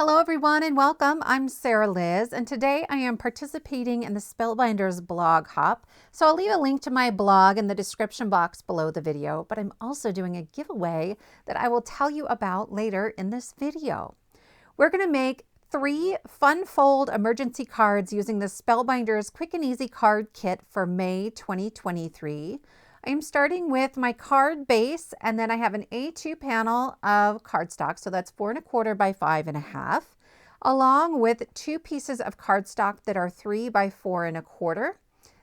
Hello everyone and welcome. I'm Sarah Liz and today I am participating in the Spellbinders blog hop. So I'll leave a link to my blog in the description box below the video, but I'm also doing a giveaway that I will tell you about later in this video. We're going to make 3 fun fold emergency cards using the Spellbinders Quick and Easy card kit for May 2023. I'm starting with my card base, and then I have an A2 panel of cardstock, so that's 4 1/4 by 5 1/2, along with 2 pieces of cardstock that are 3 by 4 1/4.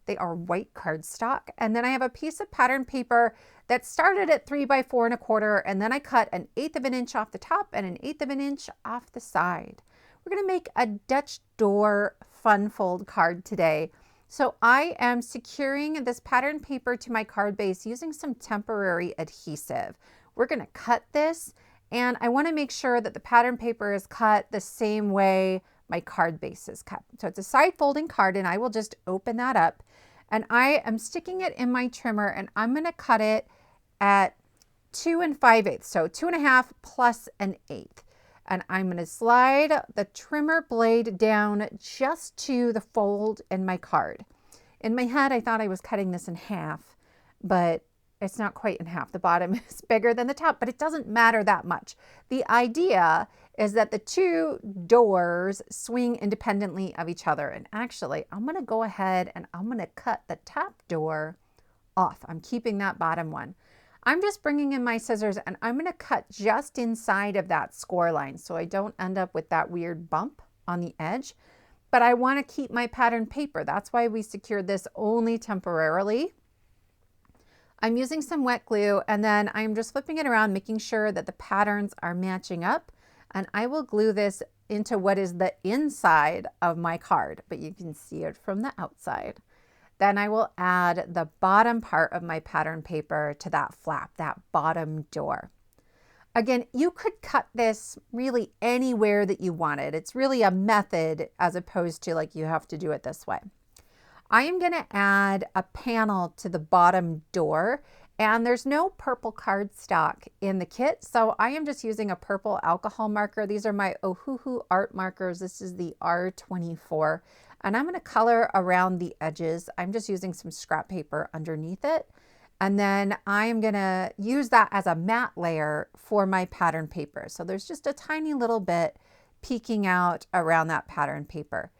They are white cardstock, and then I have a piece of pattern paper that started at 3 by 4 1/4, and then I cut 1/8 of an inch off the top and 1/8 of an inch off the side. We're going to make a Dutch door fun fold card today. So I am securing this pattern paper to my card base using some temporary adhesive. We're going to cut this, and I want to make sure that the pattern paper is cut the same way my card base is cut. So it's a side folding card, and I will just open that up, and I am sticking it in my trimmer, and I'm going to cut it at 2 5/8, so 2 1/2 plus 1/8. And I'm going to slide the trimmer blade down just to the fold in my card. In my head, I thought I was cutting this in half, but it's not quite in half. The bottom is bigger than the top, but it doesn't matter that much. The idea is that the 2 doors swing independently of each other. And actually, I'm going to go ahead and I'm going to cut the top door off. I'm keeping that bottom one. I'm just bringing in my scissors and I'm going to cut just inside of that score line so I don't end up with that weird bump on the edge. But I want to keep my pattern paper. That's why we secured this only temporarily. I'm using some wet glue, and then I'm just flipping it around, making sure that the patterns are matching up. And I will glue this into what is the inside of my card, but you can see it from the outside. Then I will add the bottom part of my pattern paper to that flap, that bottom door. Again, you could cut this really anywhere that you wanted. It's really a method as opposed to like you have to do it this way. I am going to add a panel to the bottom door, and there's no purple cardstock in the kit, so I am just using a purple alcohol marker. These are my Ohuhu art markers. This is the R24. And I'm going to color around the edges. I'm just using some scrap paper underneath it. And then I am going to use that as a matte layer for my pattern paper. So there's just a tiny little bit peeking out around that pattern paper.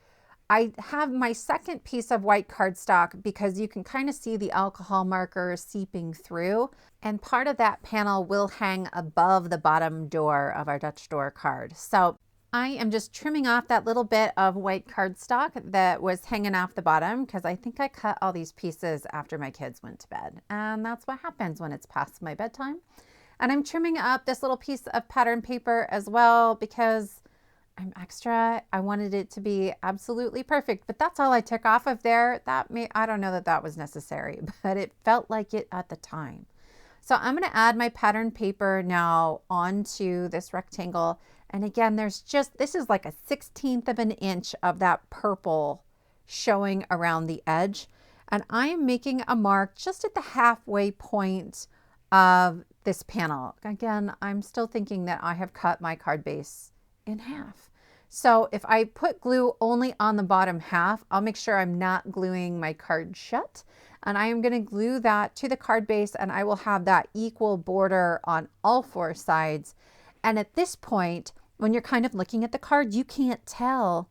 I have my second piece of white cardstock because you can kind of see the alcohol marker seeping through. And part of that panel will hang above the bottom door of our Dutch door card. So I am just trimming off that little bit of white cardstock that was hanging off the bottom because I think I cut all these pieces after my kids went to bed. And that's what happens when it's past my bedtime. And I'm trimming up this little piece of pattern paper as well because I'm extra. I wanted it to be absolutely perfect, but that's all I took off of there. I don't know that that was necessary, but it felt like it at the time. So I'm going to add my pattern paper now onto this rectangle. And again, this is like a 1/16 of an inch of that purple showing around the edge. And I am making a mark just at the halfway point of this panel. Again, I'm still thinking that I have cut my card base in half. So if I put glue only on the bottom half, I'll make sure I'm not gluing my card shut. And I am going to glue that to the card base, and I will have that equal border on all 4 sides. And at this point, when you're kind of looking at the card, you can't tell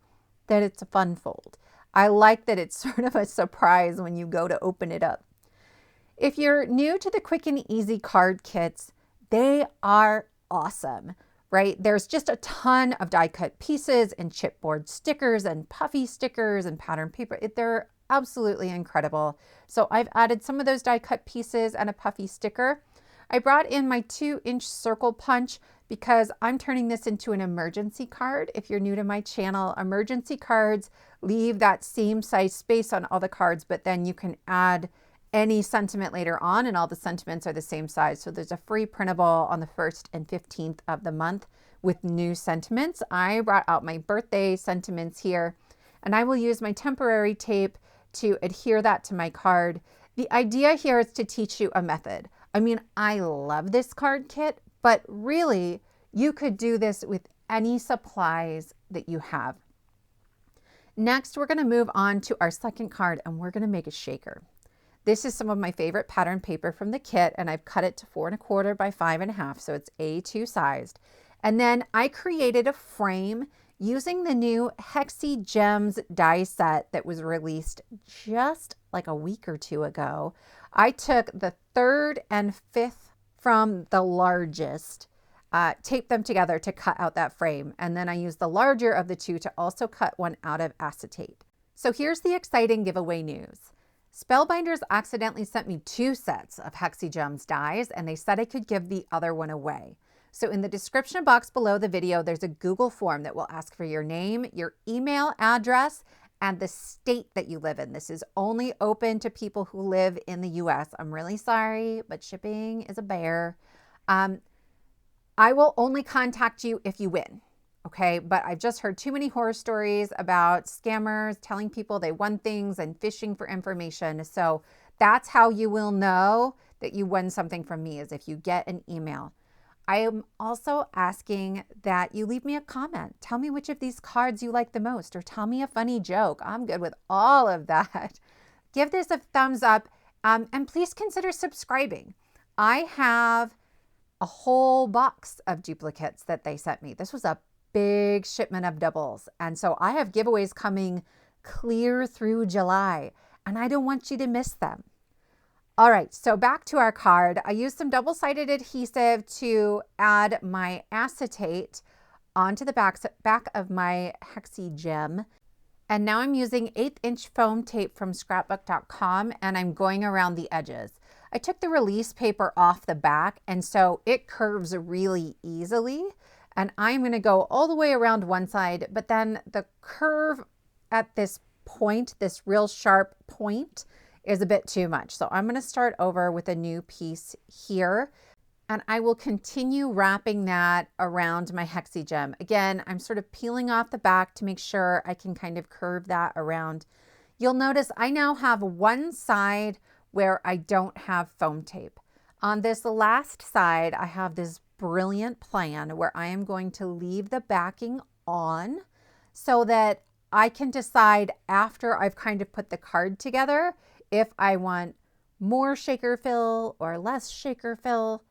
that it's a fun fold. I like that it's sort of a surprise when you go to open it up. If you're new to the Quick and Easy card kits, they are awesome, right? There's just a ton of die cut pieces and chipboard stickers and puffy stickers and pattern paper. They're absolutely incredible. So I've added some of those die cut pieces and a puffy sticker. I brought in my 2-inch circle punch because I'm turning this into an emergency card. If you're new to my channel, emergency cards leave that same size space on all the cards, but then you can add any sentiment later on and all the sentiments are the same size. So there's a free printable on the 1st and 15th of the month with new sentiments. I brought out my birthday sentiments here, and I will use my temporary tape to adhere that to my card. The idea here is to teach you a method. I mean, I love this card kit, but really you could do this with any supplies that you have. Next, we're going to move on to our second card, and we're going to make a shaker. This is some of my favorite pattern paper from the kit, and I've cut it to 4 1/4 by 5 1/2, so it's A2 sized. And then I created a frame using the new ADHESIVES die set that was released just like a week or two ago. I took the 3rd and 5th from the largest, taped them together to cut out that frame. And then I used the larger of the two to also cut one out of acetate. So here's the exciting giveaway news. Spellbinders accidentally sent me 2 sets of ADHESIVES dies, and they said I could give the other one away. So in the description box below the video, there's a Google form that will ask for your name, your email address, and the state that you live in. This is only open to people who live in the US. I'm really sorry, but shipping is a bear. I will only contact you if you win, okay? But I've just heard too many horror stories about scammers telling people they won things and fishing for information. So that's how you will know that you won something from me, is if you get an email. I am also asking that you leave me a comment. Tell me which of these cards you like the most, or tell me a funny joke. I'm good with all of that. Give this a thumbs up, and please consider subscribing. I have a whole box of duplicates that they sent me. This was a big shipment of doubles. And so I have giveaways coming clear through July, and I don't want you to miss them. All right, so back to our card. I used some double-sided adhesive to add my acetate onto the back of my ADHESIVES. And now I'm using 1/8" foam tape from scrapbook.com, and I'm going around the edges. I took the release paper off the back, and so it curves really easily. And I'm going to go all the way around one side, but then the curve at this point, this real sharp point, is a bit too much. So I'm going to start over with a new piece here, and I will continue wrapping that around my ADHESIVES. Again, I'm sort of peeling off the back to make sure I can kind of curve that around. You'll notice I now have one side where I don't have foam tape. On this last side, I have this brilliant plan where I am going to leave the backing on so that I can decide after I've kind of put the card together if I want more shaker fill or less shaker fill.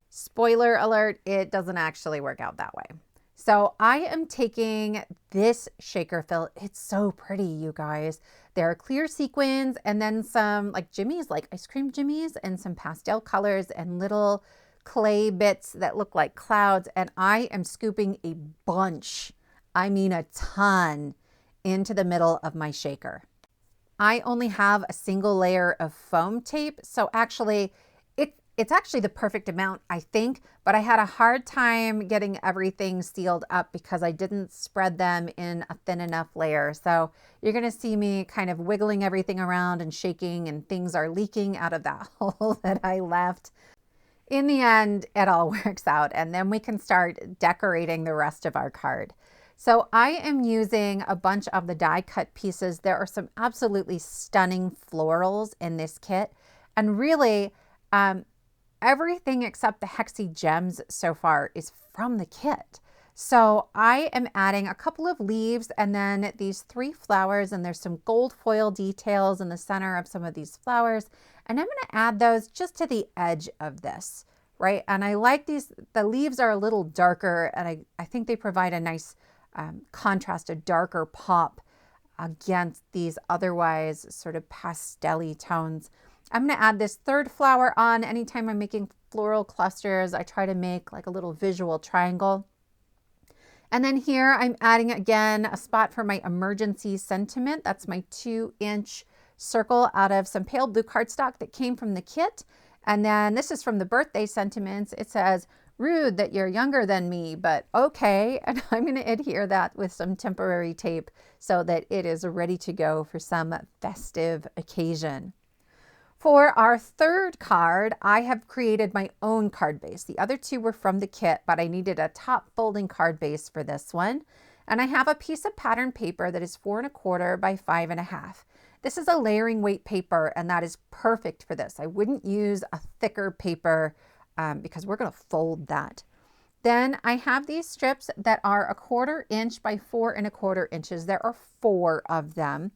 Spoiler alert, it doesn't actually work out that way. So I am taking this shaker fill. It's so pretty, you guys. There are clear sequins and then some like jimmies, like ice cream jimmies, and some pastel colors and little clay bits that look like clouds. And I am scooping a bunch, I mean a ton, into the middle of my shaker. I only have a single layer of foam tape, so actually it's actually the perfect amount, I think, but I had a hard time getting everything sealed up because I didn't spread them in a thin enough layer. So you're going to see me kind of wiggling everything around and shaking, and things are leaking out of that hole that I left. In the end, it all works out, and then we can start decorating the rest of our card. So I am using a bunch of the die cut pieces. There are some absolutely stunning florals in this kit, and really everything except the ADHESIVES so far is from the kit. So I am adding a couple of leaves and then these 3 flowers, and there's some gold foil details in the center of some of these flowers. And I'm going to add those just to the edge of this, right? And I like these, the leaves are a little darker, and I think they provide a nice contrast, a darker pop against these otherwise sort of pastel-y tones. I'm going to add this 3rd flower on. Anytime I'm making floral clusters, I try to make like a little visual triangle. And then here I'm adding again a spot for my emergency sentiment. That's my 2" circle out of some pale blue cardstock that came from the kit. And then this is from the birthday sentiments. It says, "Rude that you're younger than me, but okay." And I'm going to adhere that with some temporary tape so that it is ready to go for some festive occasion. For our 3rd card, I have created my own card base. The other 2 were from the kit, but I needed a top folding card base for this one. And I have a piece of pattern paper that is 4 1/4 by 5 1/2. This is a layering weight paper, and that is perfect for this. I wouldn't use a thicker paper because we're going to fold that. Then I have these strips that are 1/4 inch by 4 1/4 inches. There are 4 of them.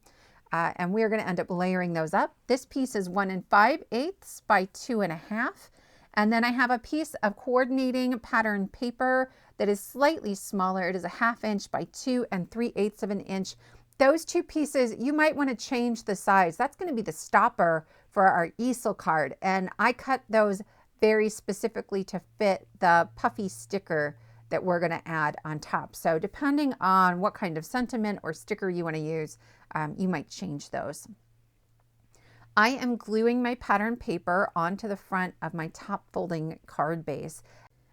And we're going to end up layering those up. This piece is 1 5/8 by 2 1/2. And then I have a piece of coordinating pattern paper that is slightly smaller. It is 1/2 inch by 2 3/8 of an inch. Those two pieces, you might want to change the size. That's going to be the stopper for our easel card. And I cut those very specifically to fit the puffy sticker that we're going to add on top. So depending on what kind of sentiment or sticker you want to use, you might change those. I am gluing my pattern paper onto the front of my top folding card base.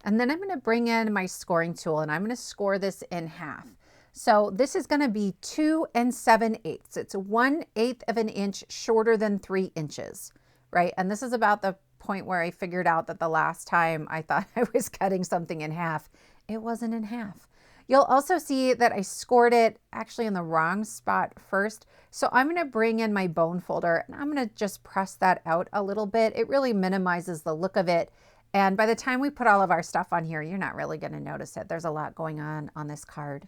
And then I'm going to bring in my scoring tool and I'm going to score this in half. So this is going to be 2 7/8. It's 1/8 of an inch shorter than 3 inches, right? And this is about the point where I figured out that the last time I thought I was cutting something in half, it wasn't in half. You'll also see that I scored it actually in the wrong spot first. So I'm going to bring in my bone folder and I'm going to just press that out a little bit. It really minimizes the look of it. And by the time we put all of our stuff on here, you're not really going to notice it. There's a lot going on this card.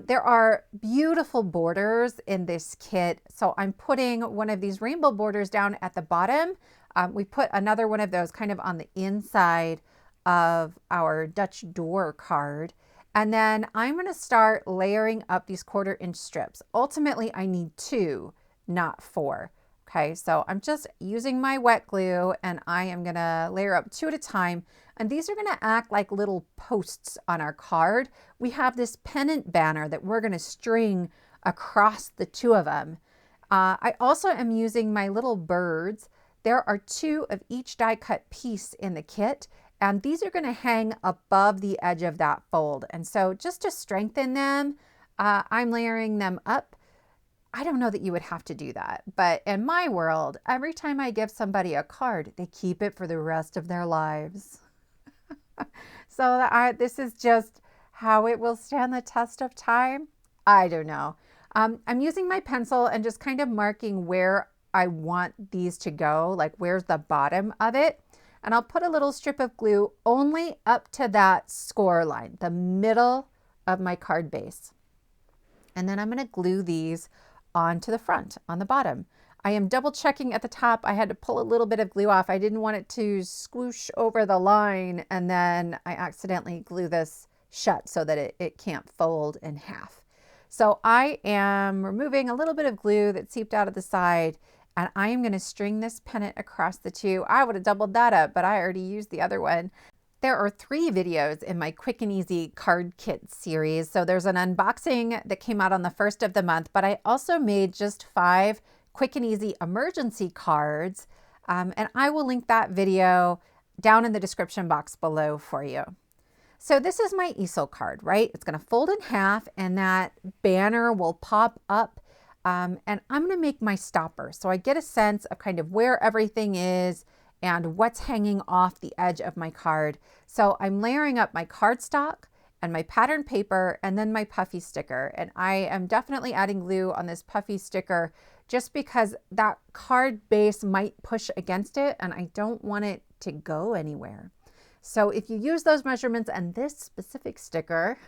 There are beautiful borders in this kit. So I'm putting one of these rainbow borders down at the bottom. We put another one of those kind of on the inside of our Dutch door card. And then I'm going to start layering up these 1/4 inch strips. Ultimately, I need 2, not 4. Okay, so I'm just using my wet glue and I am going to layer up 2 at a time. And these are going to act like little posts on our card. We have this pennant banner that we're going to string across the 2 of them. I also am using my little birds. There are 2 of each die cut piece in the kit. And these are going to hang above the edge of that fold. And so just to strengthen them, I'm layering them up. I don't know that you would have to do that, but in my world, every time I give somebody a card, they keep it for the rest of their lives. So this is just how it will stand the test of time. I don't know. I'm using my pencil and just kind of marking where I want these to go, like where's the bottom of it. And I'll put a little strip of glue only up to that score line, the middle of my card base. And then I'm going to glue these onto the front, on the bottom. I am double checking at the top. I had to pull a little bit of glue off. I didn't want it to squoosh over the line and then I accidentally glue this shut so that it can't fold in half. So I am removing a little bit of glue that seeped out of the side. And I am going to string this pennant across the 2. I would have doubled that up, but I already used the other one. There are 3 videos in my Quick and Easy card kit series. So there's an unboxing that came out on the 1st of the month, but I also made just 5 Quick and Easy emergency cards. And I will link that video down in the description box below for you. So this is my easel card, right? It's going to fold in half and that banner will pop up. And I'm going to make my stopper so I get a sense of kind of where everything is and what's hanging off the edge of my card. So I'm layering up my cardstock and my pattern paper and then my puffy sticker. And I am definitely adding glue on this puffy sticker just because that card base might push against it and I don't want it to go anywhere. So if you use those measurements and this specific sticker,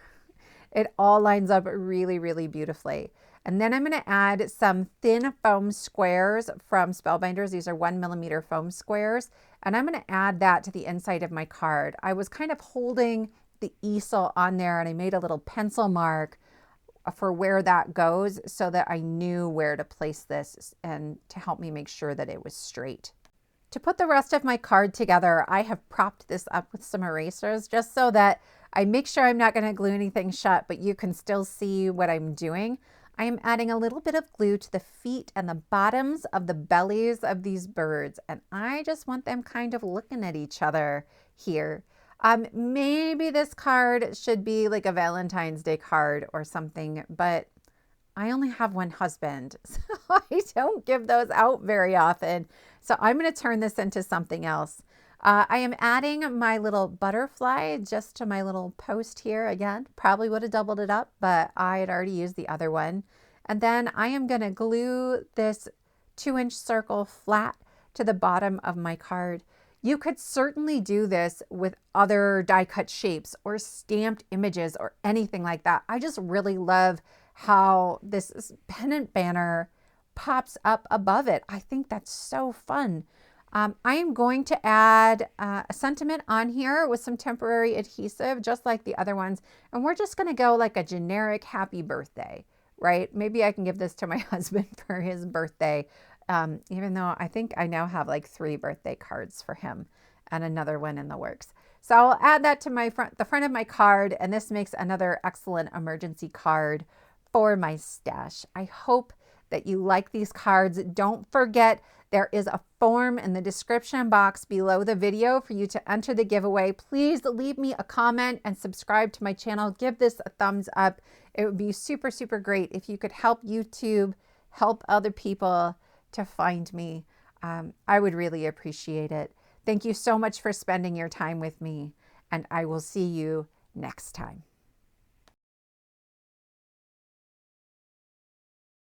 it all lines up really, really beautifully. And then I'm going to add some thin foam squares from Spellbinders. These are 1mm foam squares. And I'm going to add that to the inside of my card. I was kind of holding the easel on there and I made a little pencil mark for where that goes so that I knew where to place this and to help me make sure that it was straight. To put the rest of my card together, I have propped this up with some erasers just so that I make sure I'm not going to glue anything shut, but you can still see what I'm doing. I am adding a little bit of glue to the feet and the bottoms of the bellies of these birds. And I just want them kind of looking at each other here. Maybe this card should be like a Valentine's Day card or something, but I only have one husband, so I don't give those out very often. So I'm going to turn this into something else. I am adding my little butterfly just to my little post here. Again, probably would have doubled it up, but I had already used the other one. And then I am going to glue this 2-inch circle flat to the bottom of my card. You could certainly do this with other die cut shapes or stamped images or anything like that. I just really love how this pennant banner pops up above it. I think that's so fun. I am going to add a sentiment on here with some temporary adhesive, just like the other ones. And we're just going to go like a generic happy birthday, right? Maybe I can give this to my husband for his birthday, even though I think I now have like 3 birthday cards for him and another one in the works. So I'll add that to the front of my card, and this makes another excellent emergency card for my stash. I hope that you like these cards. Don't forget, there is a form in the description box below the video for you to enter the giveaway. Please leave me a comment and subscribe to my channel. Give this a thumbs up. It would be super, super great if you could help YouTube, help other people to find me. I would really appreciate it. Thank you so much for spending your time with me, and I will see you next time.